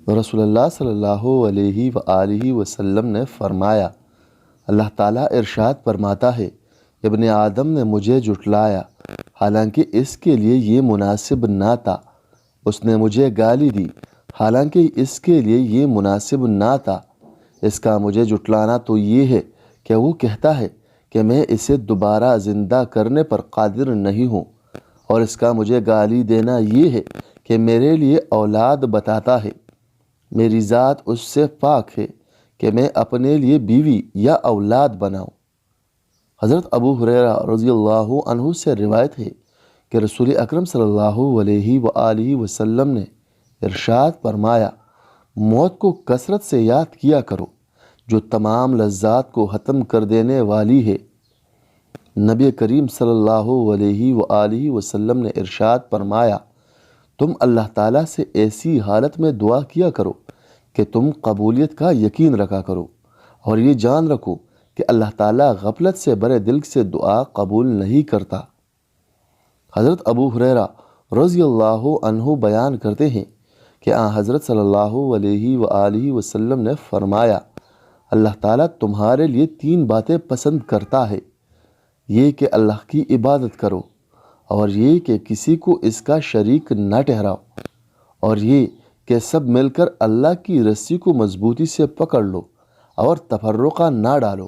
رسول اللہ صلی اللہ علیہ وآلہ وسلم نے فرمایا، اللہ تعالیٰ ارشاد فرماتا ہے، ابن آدم نے مجھے جھٹلایا حالانکہ اس کے لیے یہ مناسب نہ تھا، اس نے مجھے گالی دی حالانکہ اس کے لیے یہ مناسب نہ تھا۔ اس کا مجھے جھٹلانا تو یہ ہے کہ وہ کہتا ہے کہ میں اسے دوبارہ زندہ کرنے پر قادر نہیں ہوں، اور اس کا مجھے گالی دینا یہ ہے کہ میرے لیے اولاد بتاتا ہے۔ میری ذات اس سے پاک ہے کہ میں اپنے لیے بیوی یا اولاد بناؤں۔ حضرت ابو ہریرہ رضی اللہ عنہ سے روایت ہے کہ رسول اکرم صلی اللہ علیہ وآلہ وسلم نے ارشاد فرمایا، موت کو کثرت سے یاد کیا کرو جو تمام لذات کو ختم کر دینے والی ہے۔ نبی کریم صلی اللہ علیہ وآلہ وسلم نے ارشاد فرمایا، تم اللہ تعالیٰ سے ایسی حالت میں دعا کیا کرو کہ تم قبولیت کا یقین رکھا کرو، اور یہ جان رکھو کہ اللہ تعالیٰ غفلت سے بھرے دل سے دعا قبول نہیں کرتا۔ حضرت ابو ہریرہ رضی اللہ عنہ بیان کرتے ہیں کہ حضرت صلی اللہ علیہ وآلہ وسلم نے فرمایا، اللہ تعالیٰ تمہارے لیے 3 باتیں پسند کرتا ہے، یہ کہ اللہ کی عبادت کرو، اور یہ کہ کسی کو اس کا شریک نہ ٹھہراؤ، اور یہ کہ سب مل کر اللہ کی رسی کو مضبوطی سے پکڑ لو اور تفرقہ نہ ڈالو۔